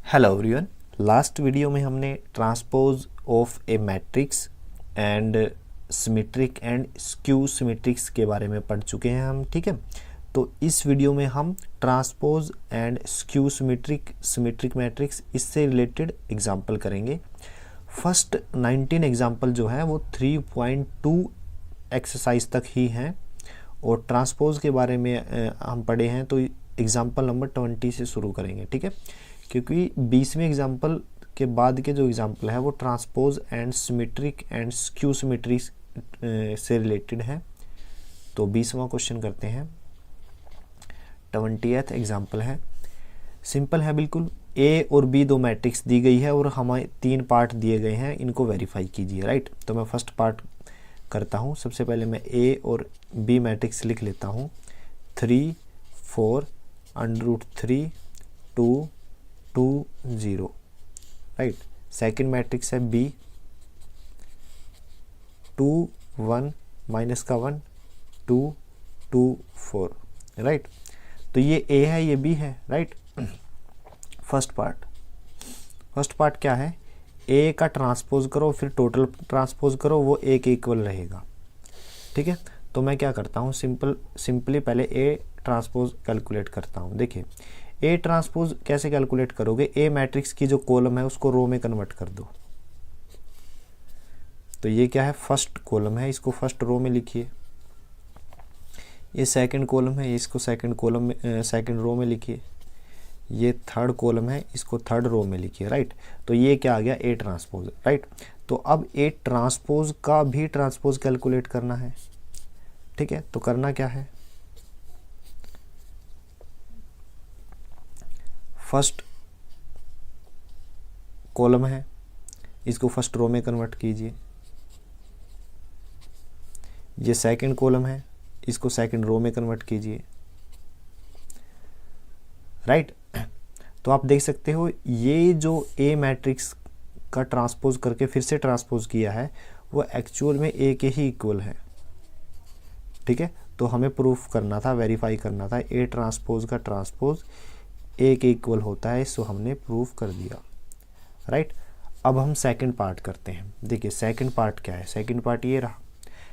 Hello everyone. Last video में हमने transpose of a matrix and symmetric and skew symmetrics के बारे में पढ़ चुके हैं हम। ठीक है, तो इस वीडियो में हम transpose and skew symmetric matrix इससे रिलेटेड एग्जांपल करेंगे। फर्स्ट 19 एग्जांपल जो है वो 3.2 एक्सरसाइज तक ही हैं और ट्रांसपोज के बारे में हम पढ़े हैं, तो एग्जांपल नंबर 20 से शुरू करेंगे। ठीक है, क्योंकि 20वें एग्जाम्पल के बाद के जो एग्जाम्पल है वो transpose and symmetric and skew symmetric से रिलेटेड है। तो 20वां क्वेश्चन करते हैं। 20th एग्जाम्पल है, सिंपल है बिल्कुल। ए और बी दो मैट्रिक्स दी गई है और हमें 3 पार्ट दिए गए हैं, इनको वेरीफाई कीजिए। राइट, तो मैं फर्स्ट पार्ट करता हूँ। सबसे पहले मैं ए और बी मैट्रिक्स लिख लेता हूँ। 3 4 √3 2 2 0। राइट, सेकेंड मैट्रिक्स है बी 2 1 माइनस का 1 2 2 4। राइट, तो ये ए है, ये बी है। राइट, फर्स्ट पार्ट क्या है? ए का ट्रांसपोज करो फिर टोटल ट्रांसपोज करो, वो ए के इक्वल रहेगा। ठीक है, तो मैं क्या करता हूँ, सिंपली पहले ए ट्रांसपोज कैलकुलेट करता हूँ। देखिए ए ट्रांसपोज कैसे कैलकुलेट करोगे? ए मैट्रिक्स की जो कॉलम है उसको रो में कन्वर्ट कर दो। तो ये क्या है? फर्स्ट कॉलम है, इसको फर्स्ट रो में लिखिए। ये सेकंड कॉलम है, इसको सेकंड रो में लिखिए। ये थर्ड कॉलम है, इसको थर्ड रो में लिखिए। राइट, तो ये क्या आ गया? ए ट्रांसपोज। राइट, तो अब ए ट्रांसपोज का भी ट्रांसपोज कैलकुलेट करना है। ठीक है, तो करना क्या है? फर्स्ट कॉलम है, इसको फर्स्ट रो में कन्वर्ट कीजिए। ये सेकंड कॉलम है, इसको सेकंड रो में कन्वर्ट कीजिए। राइट, तो आप देख सकते हो ये जो ए मैट्रिक्स का ट्रांसपोज करके फिर से ट्रांसपोज किया है वो एक्चुअल में ए के ही इक्वल है। ठीक है, तो हमें प्रूफ करना था, वेरीफाई करना था ए ट्रांसपोज का ट्रांसपोज ए के इक्वल होता है, इसको हमने प्रूफ कर दिया। राइट, अब हम सेकंड पार्ट करते हैं। देखिए सेकंड पार्ट क्या है? सेकंड पार्ट ये रहा।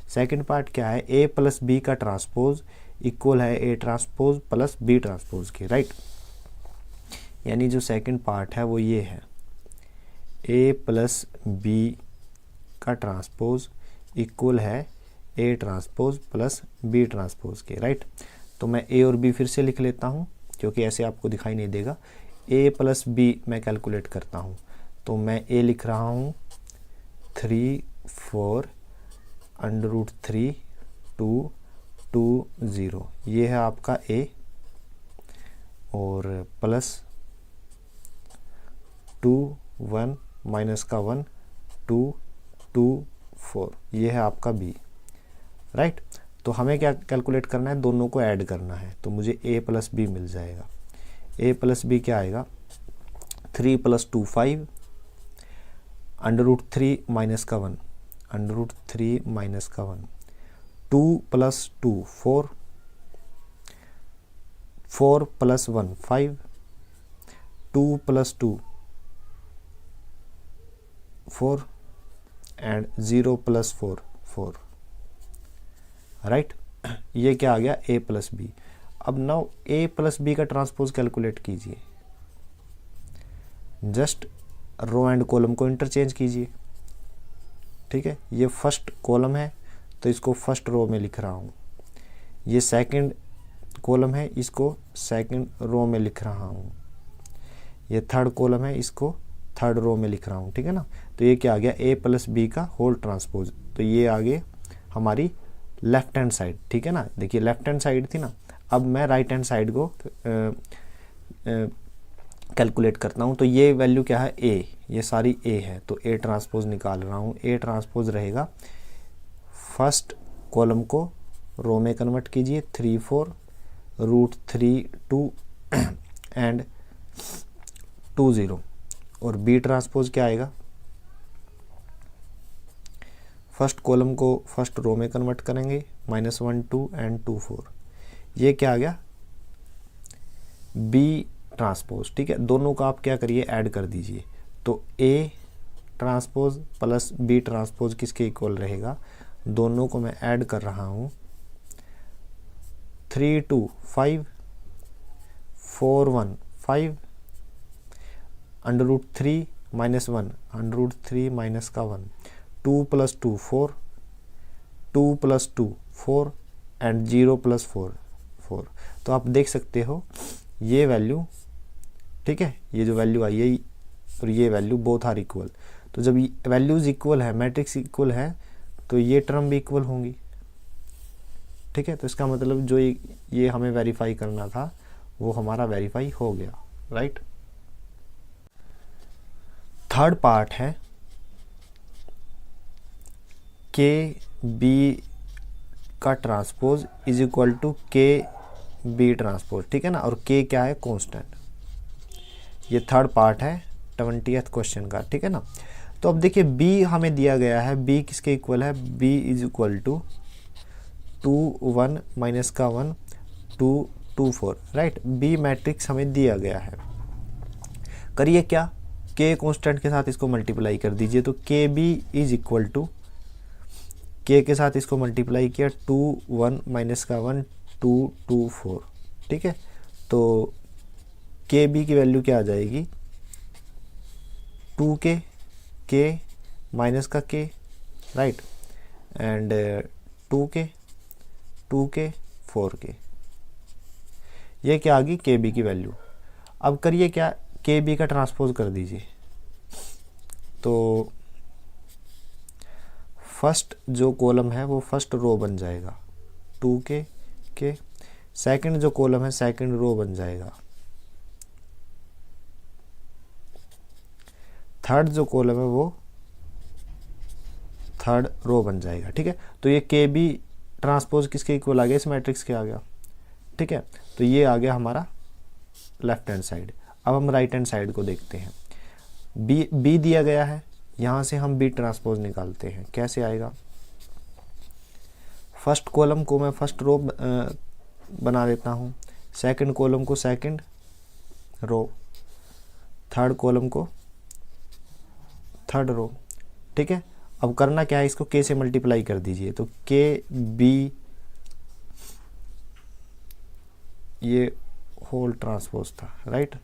सेकंड पार्ट क्या है? ए प्लस बी का ट्रांसपोज इक्वल है A transpose plus B transpose के। राइट, यानी जो सेकंड पार्ट है वो ये है, ए प्लस बी का ट्रांसपोज इक्वल है A transpose plus B transpose के। राइट, तो मैं ए और बी फिर से लिख लेता हूँ क्योंकि ऐसे आपको दिखाई नहीं देगा। a प्लस बी मैं कैलकुलेट करता हूँ, तो मैं a लिख रहा हूँ 3 4 √3 2 2 0। ये है आपका a, और प्लस 2 1 माइनस का 1 2 2 4, ये है आपका b। राइट, तो हमें क्या कैलकुलेट करना है? दोनों को ऐड करना है, तो मुझे a प्लस बी मिल जाएगा। a प्लस बी क्या आएगा? 3 + 2 5 √3 माइनस का 1 √3 माइनस का 1 2 + 2 4 4 + 1 5 2 + 2 4 एंड 0 + 4 4। राइट, ये क्या आ गया? a plus B. अब नाउ a प्लस बी का ट्रांसपोज कैलकुलेट कीजिए। जस्ट रो एंड कॉलम को इंटरचेंज कीजिए। ठीक है, ये फर्स्ट कॉलम है तो इसको फर्स्ट रो में लिख रहा हूँ। ये सेकंड कॉलम है, इसको सेकंड रो में लिख रहा हूँ। ये थर्ड कॉलम है, इसको थर्ड रो में लिख रहा हूँ। ठीक है ना, तो ये क्या आ गया? a प्लस बी का होल ट्रांसपोज। तो ये आगे हमारी लेफ्ट हैंड साइड। ठीक है ना, देखिए लेफ्ट हैंड साइड थी ना, अब मैं राइट हैंड साइड को कैलकुलेट करता हूँ। तो ये वैल्यू क्या है? a, ये सारी a है, तो a ट्रांसपोज निकाल रहा हूँ। a ट्रांसपोज रहेगा, फर्स्ट कॉलम को रो में कन्वर्ट कीजिए, 3 4 √3 2 एंड 2 0, और b ट्रांसपोज क्या आएगा? फर्स्ट कॉलम को फर्स्ट रो में कन्वर्ट करेंगे, -1 2 एंड 2 4। ये क्या आ गया? b ट्रांसपोज, ठीक है, दोनों का आप क्या करिए ऐड कर दीजिए। तो A transpose plus B transpose किसके इक्वल रहेगा, दोनों को मैं ऐड कर रहा हूँ, 3 2 5 4 1 5 √3 -1 √3 माइनस का 1 2 + 2 4 2 + 2 4 एंड 0 + 4 4। तो आप देख सकते हो ये वैल्यू, ठीक है, ये जो वैल्यू आई है और ये वैल्यू बोथ आर इक्वल। तो जब वैल्यूज इक्वल है, मैट्रिक्स इक्वल है, तो ये टर्म भी इक्वल होंगी, ठीक है। तो इसका मतलब जो ये हमें वेरीफाई करना था वो हमारा वेरीफाई हो गया, राइट। थर्ड पार्ट है के बी का ट्रांसपोज इज इक्वल टू के बी ट्रांसपोज, ठीक है ना, और के क्या है, कांस्टेंट। ये थर्ड पार्ट है 20th क्वेश्चन का, ठीक है ना। तो अब देखिए बी हमें दिया गया है, बी किसके इक्वल है, B is equal to 2 1 minus का 1 2 2 4, राइट। बी मैट्रिक्स हमें दिया गया है। करिए क्या, के कांस्टेंट के साथ इसको मल्टीप्लाई कर दीजिए। तो के बी इज इक्वल टू, के के साथ इसको मल्टीप्लाई किया 2 1 माइनस का 1 2 2 4, ठीक है। तो के बी की वैल्यू क्या आ जाएगी, 2 के माइनस का के, राइट, एंड 2 के 4 के, ये क्या आ गई के बी की वैल्यू। अब करिए क्या, के बी का ट्रांसपोज कर दीजिए। तो फर्स्ट जो कॉलम है वो फर्स्ट रो बन जाएगा 2 के, सेकंड जो कॉलम है सेकंड रो बन जाएगा, थर्ड जो कॉलम है वो थर्ड रो बन जाएगा, ठीक है। तो ये के बी ट्रांसपोज किसके इक्वल आ गया, इस मैट्रिक्स के आ गया, ठीक है। तो ये आ गया हमारा लेफ्ट हैंड साइड। अब हम राइट हैंड साइड को देखते हैं। बी दिया गया है, यहाँ से हम बी ट्रांसपोज निकालते हैं। कैसे आएगा, फर्स्ट कॉलम को मैं फर्स्ट रो बना देता हूँ, सेकंड कॉलम को सेकंड रो, थर्ड कॉलम को थर्ड रो, ठीक है। अब करना क्या है, इसको के से मल्टीप्लाई कर दीजिए। तो के बी ये होल ट्रांसपोज था, राइट,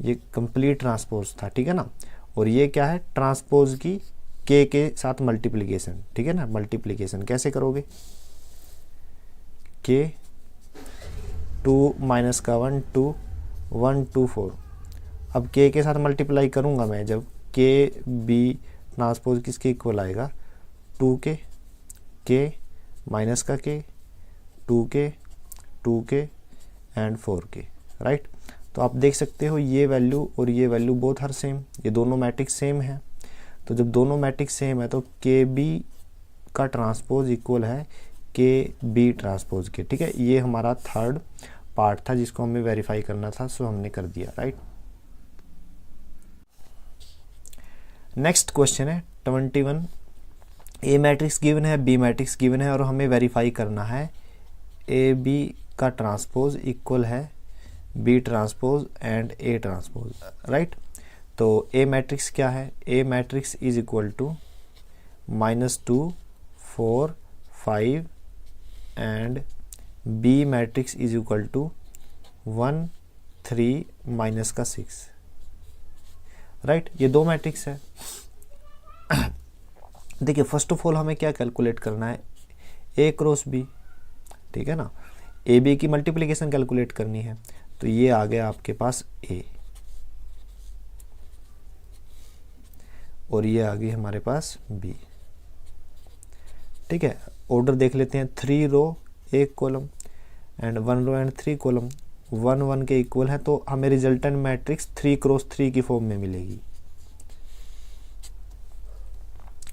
ये कंप्लीट ट्रांसपोज था, ठीक है ना। और ये क्या है, ट्रांसपोज की के साथ मल्टीप्लिकेशन, ठीक है ना। मल्टीप्लिकेशन कैसे करोगे, के 2 माइनस का 1 2 1 2 4। अब के साथ मल्टीप्लाई करूंगा मैं, जब के बी ट्रांसपोज किसके इक्वल आएगा, 2 के माइनस का के 2 के एंड 4 के, राइट। तो आप देख सकते हो ये वैल्यू और ये वैल्यू बोथ आर सेम, ये दोनों मैट्रिक्स सेम है। तो जब दोनों मैट्रिक्स सेम है तो के बी का ट्रांसपोज इक्वल है के बी ट्रांसपोज के, ठीक है। ये हमारा थर्ड पार्ट था जिसको हमें वेरीफाई करना था, सो हमने कर दिया, राइट। नेक्स्ट क्वेश्चन है 21। ए मैट्रिक्स गिवन है, बी मैट्रिक्स गिवन है और हमें वेरीफाई करना है ए बी का ट्रांसपोज इक्वल है B transpose and A transpose, right. तो ए मैट्रिक्स क्या है, A matrix is equal to -2 4 5 and B matrix is equal to 1 3 minus का 6, राइट। ये दो मैट्रिक्स है। देखिए फर्स्ट ऑफ ऑल हमें क्या कैलकुलेट करना है, ए क्रॉस बी, ठीक है ना। ए बी की मल्टीप्लिकेशन कैलकुलेट करनी है। तो ये आ गया आपके पास ए और ये आ गई हमारे पास बी, ठीक है। ऑर्डर देख लेते हैं, 3 row 1 column and 1 row and 3 column 1 1 के इक्वल है। तो हमें रिजल्टेंट मैट्रिक्स 3 क्रॉस 3 की फॉर्म में मिलेगी।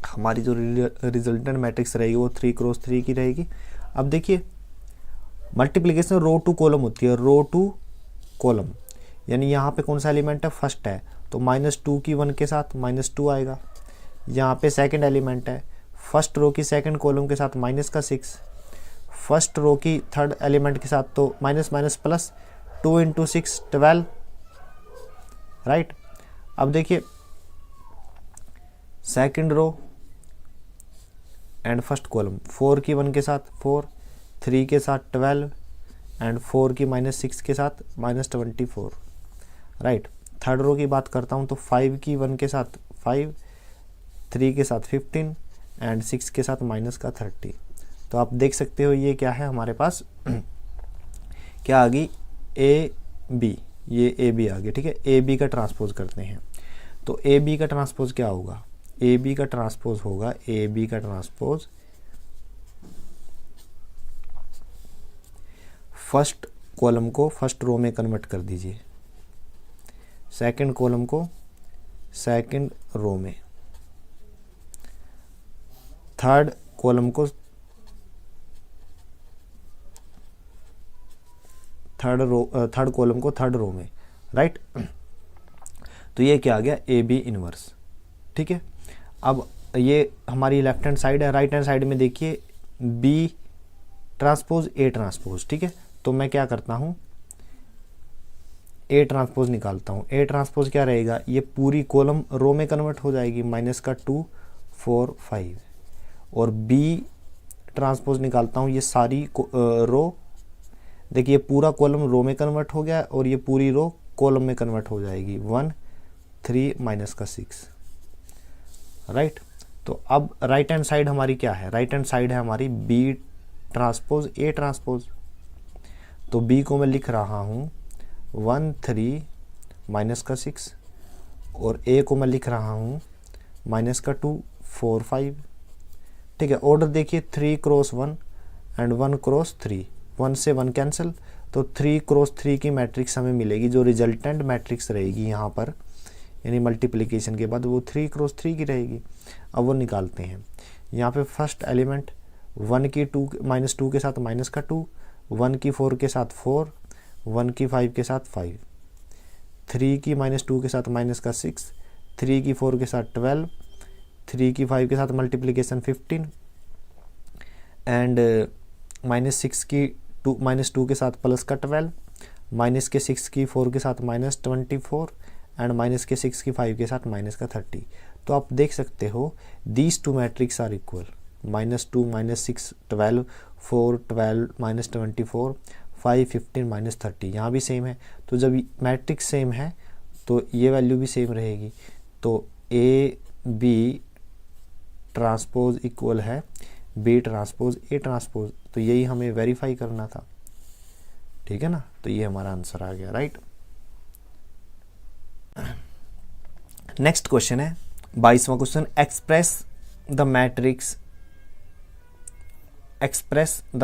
हमारी जो रिजल्टेंट मैट्रिक्स रहेगी वो 3 क्रॉस 3 की रहेगी। अब देखिए मल्टीप्लिकेशन रो टू कॉलम होती है, रो टू कॉलम, यानी यहाँ पे कौन सा एलिमेंट है, फर्स्ट है, तो -2 की 1 के साथ -2 आएगा। यहाँ पे सेकंड एलिमेंट है, फर्स्ट रो की सेकंड कॉलम के साथ -6, फर्स्ट रो की थर्ड एलिमेंट के साथ तो minus minus plus, 2 into 6 12, right. अब देखिए second row and first column, 4 की 1 के साथ 4, 3 के साथ 12 एंड 4 की -6 के साथ -24, राइट। थर्ड रो की बात करता हूँ तो 5 की 1 के साथ 5, 3 के साथ 15 एंड 6 के साथ -30। तो आप देख सकते हो ये क्या है हमारे पास क्या आ गई, ए बी, ये ए बी आ गया, ठीक है। ए बी का ट्रांसपोज करते हैं तो ए बी का ट्रांसपोज क्या होगा, ए बी का ट्रांसपोज होगा, ए बी का ट्रांसपोज फर्स्ट कॉलम को फर्स्ट रो में कन्वर्ट कर दीजिए, सेकंड कॉलम को सेकंड रो में, थर्ड कॉलम को थर्ड कॉलम को थर्ड रो में, राइट। तो ये क्या आ गया, ए बी इनवर्स, ठीक है। अब ये हमारी लेफ्ट हैंड साइड है, राइट हैंड साइड में देखिए बी ट्रांसपोज ए ट्रांसपोज, ठीक है। तो मैं क्या करता हूँ, ए ट्रांसपोज निकालता हूँ। ए ट्रांसपोज क्या रहेगा, ये पूरी कॉलम रो में कन्वर्ट हो जाएगी, -2 4 5, और बी ट्रांसपोज निकालता हूँ, ये सारी रो, देखिए पूरा कॉलम रो में कन्वर्ट हो गया और ये पूरी रो कॉलम में कन्वर्ट हो जाएगी, 1 3 -6, राइट। तो अब राइट हैंड साइड हमारी क्या है, राइट हैंड साइड है हमारी बी ट्रांसपोज ए ट्रांसपोज। तो बी को मैं लिख रहा हूँ 1 3 -6 और ए को मैं लिख रहा हूँ -2 4 5, ठीक है। ऑर्डर देखिए 3 क्रॉस 1 एंड 1 क्रॉस 3, 1 से 1 कैंसिल, तो 3 क्रॉस 3 की मैट्रिक्स हमें मिलेगी, जो रिजल्टेंट मैट्रिक्स रहेगी यहाँ पर, यानी मल्टीप्लिकेशन के बाद वो 3 क्रॉस 3 की रहेगी। अब वो निकालते हैं, यहाँ पे फर्स्ट एलिमेंट 1 की -2 के साथ -2, 1 की 4 के साथ 4, 1 की 5 के साथ 5, 3 की -2 के साथ -6, 3 की 4 के साथ 12, 3 की 5 के साथ मल्टीप्लिकेशन 15 एंड -6 की -2 के साथ प्लस का 12, माइनस के 6 की 4 के साथ -24 एंड माइनस के 6 की 5 के साथ -30। तो आप देख सकते हो these two matrix are equal, -2 -6 12, 4 12 -24, 5 15 -30, यहाँ भी सेम है। तो जब मैट्रिक्स सेम है तो ये वैल्यू भी सेम रहेगी। तो ए बी ट्रांसपोज इक्वल है बी ट्रांसपोज ए ट्रांसपोज, तो यही हमें वेरीफाई करना था, ठीक है ना। तो ये हमारा आंसर आ गया, राइट। नेक्स्ट क्वेश्चन है 22वां question, express the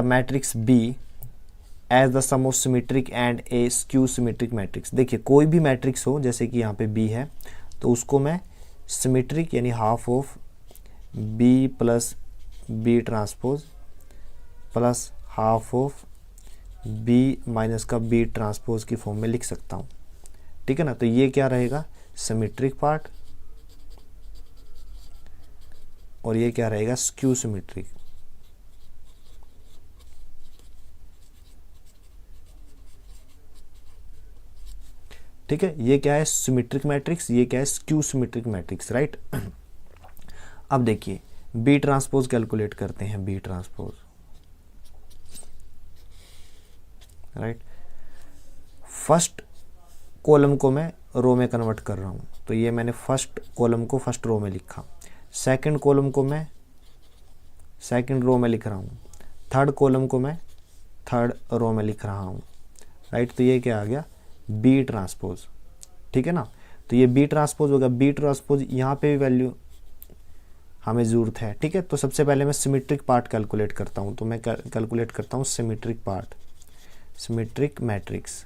matrix B as the sum of symmetric and a skew symmetric matrix। देखिए कोई भी मैट्रिक्स हो, जैसे कि यहाँ पे B है, तो उसको मैं सिमेट्रिक यानी half of B plus B transpose plus half of B minus का B ट्रांसपोज की फॉर्म में लिख सकता हूँ, ठीक है ना। तो ये क्या रहेगा, सिमेट्रिक पार्ट, और ये क्या रहेगा, स्क्यू सिमेट्रिक। ठीक है, ये क्या है, सिमेट्रिक मैट्रिक्स, ये क्या है, स्क्यू सिमेट्रिक मैट्रिक्स, राइट। अब देखिए बी ट्रांसपोज कैलकुलेट करते हैं, B transpose, right. First column को मैं रो में कन्वर्ट कर रहा हूँ, तो ये मैंने फर्स्ट कॉलम को फर्स्ट रो में लिखा, सेकंड कॉलम को मैं सेकंड रो में लिख रहा हूँ, थर्ड कॉलम को मैं थर्ड रो में लिख रहा हूँ, राइट। तो ये क्या आ गया, बी ट्रांसपोज, ठीक है ना। तो ये बी ट्रांसपोज होगा, बी ट्रांसपोज यहाँ पे भी वैल्यू हमें ज़रूरत है, ठीक है। तो सबसे पहले मैं सिमेट्रिक पार्ट कैलकुलेट करता हूँ, तो मैं कैलकुलेट करता हूँ सिमेट्रिक पार्ट, सिमेट्रिक मैट्रिक्स,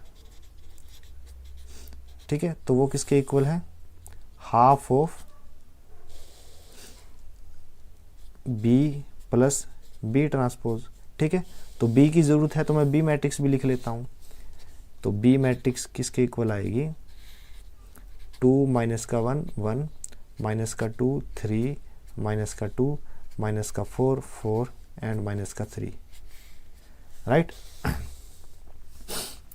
ठीक है। तो वो किसके इक्वल है, half of B plus B transpose, ठीक है। तो बी की ज़रूरत है तो मैं बी मैट्रिक्स भी लिख लेता हूँ। तो बी मैट्रिक्स किसके इक्वल आएगी, 2 माइनस का 1 1 माइनस का 2 3 माइनस का 2 माइनस का 4 4 एंड माइनस का 3, राइट।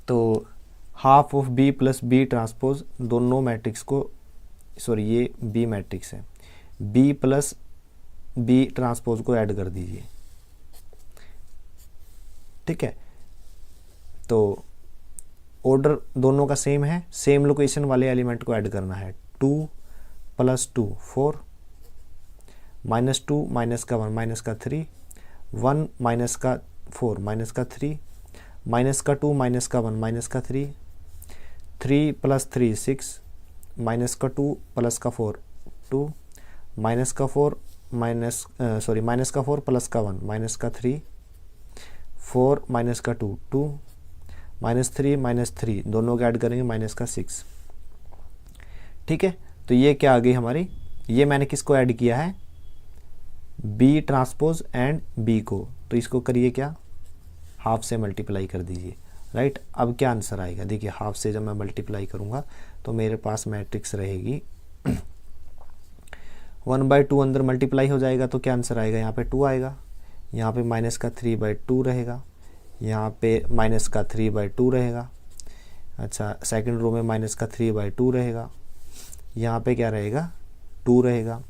तो half of B plus B transpose, दोनों मैट्रिक्स को, सॉरी ये बी मैट्रिक्स है, बी प्लस बी ट्रांसपोज को ऐड कर दीजिए। ठीक है, तो ऑर्डर दोनों का सेम है, सेम लोकेशन वाले एलिमेंट को ऐड करना है। 2 + 2 4, -2 माइनस का 1 माइनस का 3, 1 माइनस का 4 माइनस का 3, माइनस का 2 माइनस का 1 माइनस का 3, 3 + 3 6, माइनस का 2 प्लस का 4 2, माइनस का 4 माइनस का 4 प्लस का 1 माइनस का 3, 4 माइनस का 2 2, -3 दोनों को ऐड करेंगे माइनस का 6। ठीक है, तो ये क्या आ गई हमारी, ये मैंने किसको ऐड किया है, बी ट्रांसपोज एंड बी को, तो इसको करिए क्या, हाफ से मल्टीप्लाई कर दीजिए। राइट, अब क्या आंसर आएगा, देखिए हाफ से जब मैं मल्टीप्लाई करूंगा तो मेरे पास मैट्रिक्स रहेगी 1/2 अंदर मल्टीप्लाई हो जाएगा तो क्या आंसर आएगा, यहाँ पे 2 आएगा, यहाँ पे -3/2 रहेगा, यहाँ पे -3/2 रहेगा। अच्छा, सेकंड रो में -3/2 रहेगा, यहाँ पे क्या रहेगा 2 रहेगा,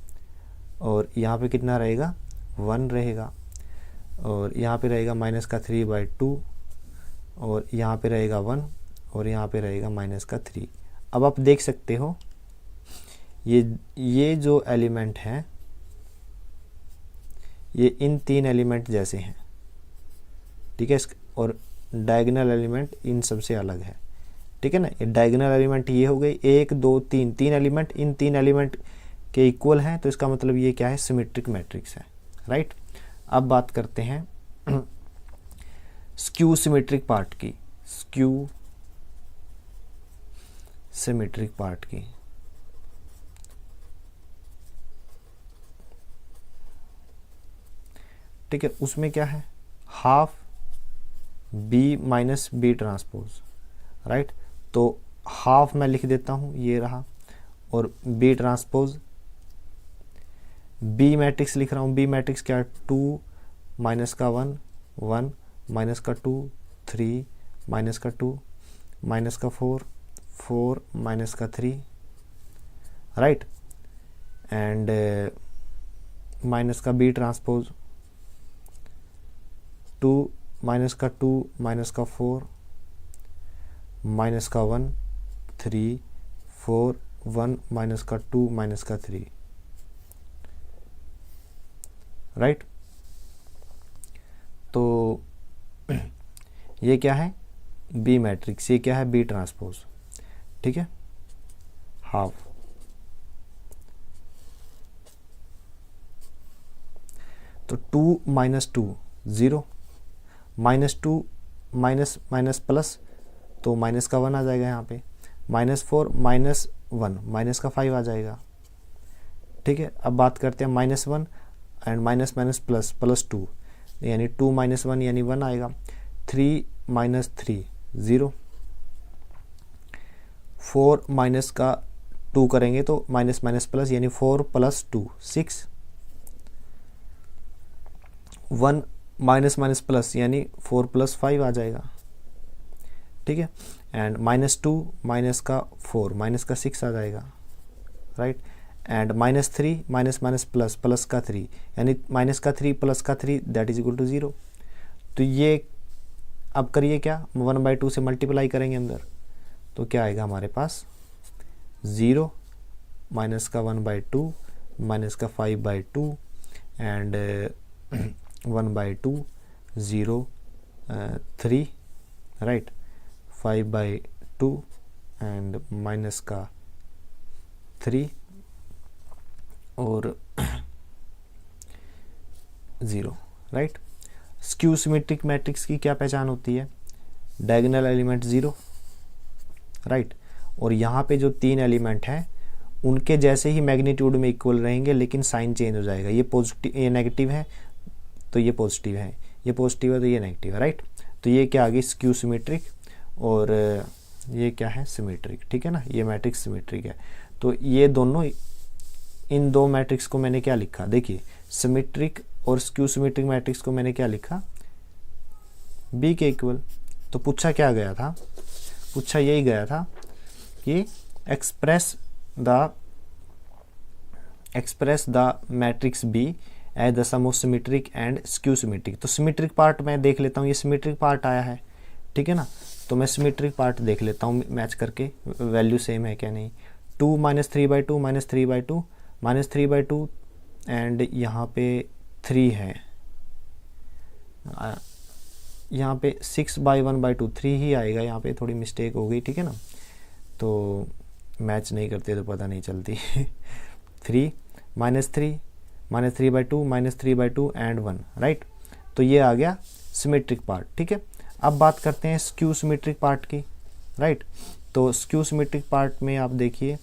और यहाँ पे कितना रहेगा 1 रहेगा, और यहाँ पे रहेगा -3/2, और यहाँ पे रहेगा 1, और यहाँ पे रहेगा -3। अब आप देख सकते हो ये जो एलिमेंट हैं ये इन 3 एलिमेंट जैसे हैं। ठीक है, और डायगोनल एलिमेंट इन सबसे अलग है। ठीक है ना, ये डायगोनल एलिमेंट ये हो गई 1 2 3, 3 एलिमेंट इन 3 एलिमेंट के इक्वल हैं, तो इसका मतलब ये क्या है, सिमेट्रिक मैट्रिक्स है। राइट, अब बात करते हैं स्क्यू सिमेट्रिक पार्ट की, स्क्यू सिमेट्रिक पार्ट की। ठीक है, उसमें क्या है, half B minus B transpose. Right, तो हाफ मैं लिख देता हूँ, ये रहा, और बी ट्रांसपोज, बी मैट्रिक्स लिख रहा हूँ, बी मैट्रिक्स क्या है, 2 माइनस का 1 1, माइनस का 2 3, माइनस का 2, माइनस का 4 4, माइनस का 3। राइट, एंड माइनस का बी ट्रांसपोज 2 माइनस का 2, माइनस का 4, माइनस का 1 3 4 1, माइनस का 2, माइनस का 3। राइट, तो ये क्या है, बी मैट्रिक्स, ये क्या है, बी ट्रांसपोज। ठीक है, हाफ, तो 2 - 2 0, -2 माइनस माइनस प्लस, तो माइनस का 1 आ जाएगा यहाँ पे, -4 -1 माइनस का 5 आ जाएगा। ठीक है, अब बात करते हैं -1 एंड माइनस माइनस प्लस +2, यानी 2 - 1 यानी 1 आएगा, 3 - 3 0, 4 माइनस का 2 करेंगे तो माइनस माइनस प्लस, यानी 4 + 2 6, 1 माइनस माइनस प्लस यानी 4 + 5 आ जाएगा। ठीक है, एंड -2 माइनस का 4 माइनस का 6 आ जाएगा। Right, and -3 minus minus plus plus का 3, यानी माइनस का 3 प्लस का 3 दैट इज इक्वल टू 0। तो ये अब करिए क्या, 1/2 से मल्टीप्लाई करेंगे अंदर, तो क्या आएगा हमारे पास 0 माइनस का 1/2 माइनस का 5/2 एंड 1/2 0 3। राइट, 5/2 एंड माइनस का 3 और 0। राइट, स्क्यू सिमेट्रिक मैट्रिक्स की क्या पहचान होती है, डायगोनल एलिमेंट 0। राइट, और यहाँ पे जो 3 एलिमेंट हैं उनके जैसे ही मैग्नीट्यूड में इक्वल रहेंगे, लेकिन साइन चेंज हो जाएगा, ये पॉजिटिव, ये नेगेटिव है तो ये पॉजिटिव है, ये पॉजिटिव है तो ये नेगेटिव है। राइट, तो ये क्या आ गई, स्क्यू सिमेट्रिक, और ये क्या है, सिमेट्रिक। ठीक है ना, ये मैट्रिक्स सिमेट्रिक है। तो ये दोनों, इन 2 मैट्रिक्स को मैंने क्या लिखा, देखिए सिमेट्रिक और स्क्यू सिमेट्रिक मैट्रिक्स को मैंने क्या लिखा, बी के इक्वल। तो पूछा क्या गया था, पूछा यही गया था कि express the matrix B as the sum of symmetric and skew symmetric. तो सिमेट्रिक पार्ट मैं देख लेता हूँ, ये सिमेट्रिक पार्ट आया है, ठीक है ना। तो मैं सिमेट्रिक पार्ट देख लेता हूँ मैच करके, वैल्यू सेम है क्या नहीं। 2 - 3/2 -3/2 -3/2 एंड यहाँ पे 3 है, यहाँ पे 6/1/2 3 ही आएगा, यहाँ पे थोड़ी मिस्टेक हो गई, ठीक है ना। तो मैच नहीं करते तो पता नहीं चलती। 3 -3 -3/2 -3/2 एंड 1, राइट। तो ये आ गया सिमेट्रिक पार्ट, ठीक है। अब बात करते हैं स्क्यू सिमेट्रिक पार्ट की, राइट। तो स्क्यू सिमेट्रिक पार्ट में आप देखिए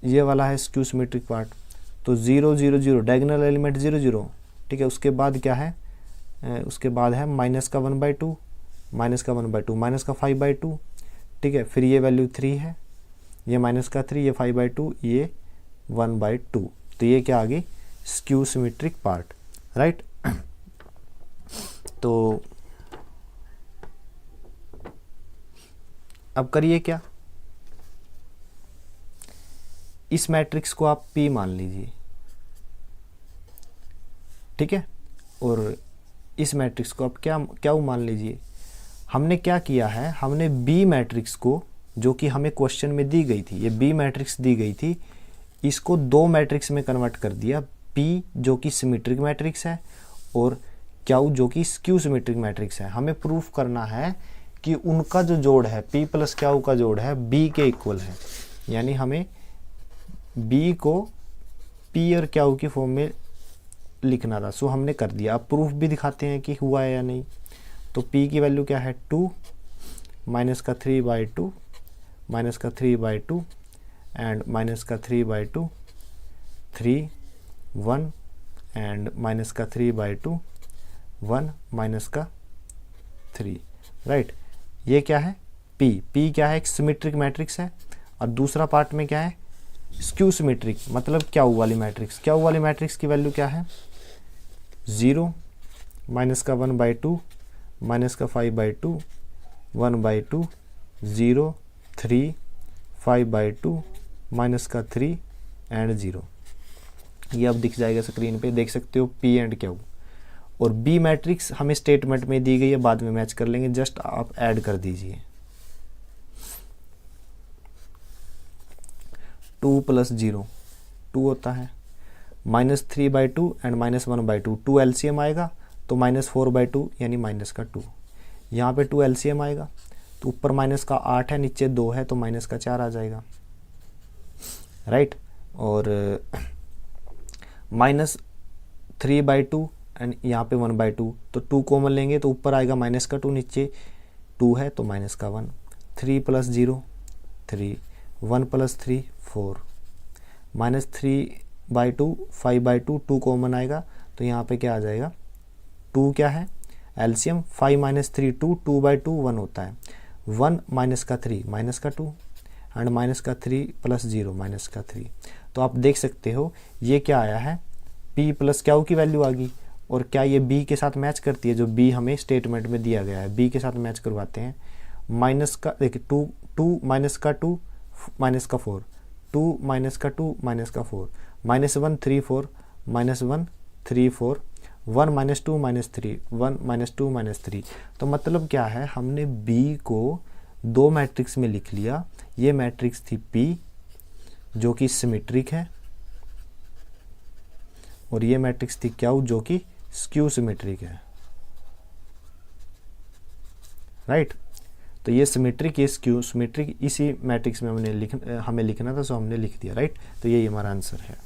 ये वाला है स्क्यू सिमेट्रिक पार्ट। तो 0 0 0 डायगोनल एलिमेंट 0 0, ठीक है। उसके बाद क्या है, उसके बाद है -1/2 -1/2 -5/2, ठीक है। फिर ये वैल्यू 3 है, ये -3, ये 5/2, ये 1/2। तो ये क्या आ गई, स्क्यू सिमेट्रिक पार्ट, राइट। तो अब करिए क्या, इस मैट्रिक्स को आप P मान लीजिए, ठीक है, और इस मैट्रिक्स को आप क्या मान लीजिए। हमने क्या किया है, हमने B मैट्रिक्स को, जो कि हमें क्वेश्चन में दी गई थी, ये B मैट्रिक्स दी गई थी, इसको 2 मैट्रिक्स में कन्वर्ट कर दिया। P जो कि सिमेट्रिक मैट्रिक्स है और Q जो कि स्क्यू सिमेट्रिक मैट्रिक्स है। हमें प्रूफ करना है कि उनका जो जोड़ है P + Q का जोड़ है B के इक्वल है, यानी हमें B को P और Q की फॉर्म में लिखना था। सो हमने कर दिया। अब प्रूफ भी दिखाते हैं कि हुआ है या नहीं। तो P की वैल्यू क्या है, 2 -3/2 -3/2 एंड -3/2 3 1 एंड -3/2 1 -3, राइट। ये क्या है, P क्या है, एक सिमेट्रिक मैट्रिक्स है। और दूसरा पार्ट में क्या है, स्क्यू सिमेट्रिक, मतलब Q वाली मैट्रिक्स। Q वाली मैट्रिक्स की वैल्यू क्या है, 0 -1/2 -5/2 1/2 0 3 5/2 -3 एंड 0। ये अब दिख जाएगा स्क्रीन पे, देख सकते हो P एंड Q। और B मैट्रिक्स हमें स्टेटमेंट में दी गई है, बाद में मैच कर लेंगे, जस्ट आप ऐड कर दीजिए। 2 + 0 2 होता है, -3/2 एंड -1/2 2 LCM आएगा, तो -4/2 यानी -2। यहाँ पे 2 LCM आएगा, तो ऊपर -8 है, नीचे 2 है, तो -4 आ जाएगा, राइट। और -3/2 एंड यहाँ पे 1/2, तो 2 कॉमन लेंगे तो ऊपर आएगा -2, नीचे 2 है तो -1। 3 + 0 3 1 + 3 4 -3/2 5/2 2 कॉमन आएगा, तो यहाँ पे क्या आ जाएगा, 2 क्या है एलसीएम, 5 - 3 2 2/2 1 होता है, 1 -3 -2 एंड -3 + 0 -3। तो आप देख सकते हो ये क्या आया है, P + Q की वैल्यू आ गई। और क्या ये B के साथ मैच करती है, जो B हमें स्टेटमेंट में दिया गया है, B के साथ मैच करवाते हैं। देखिए 2 -2 -4 2 -2 -4 -1 3 4 -1 3 4 1 -2 -3 1 -2 -3। तो मतलब क्या है, हमने B को 2 मैट्रिक्स में लिख लिया। ये मैट्रिक्स थी P जो कि सिमेट्रिक है, और ये मैट्रिक्स थी Q जो कि स्क्यू सिमेट्रिक है, राइट। तो ये सिमेट्रिक, ये स्क्यू सिमेट्रिक, इसी मैट्रिक्स में हमें लिखना था, सो हमने लिख दिया, राइट। तो ये हमारा आंसर है।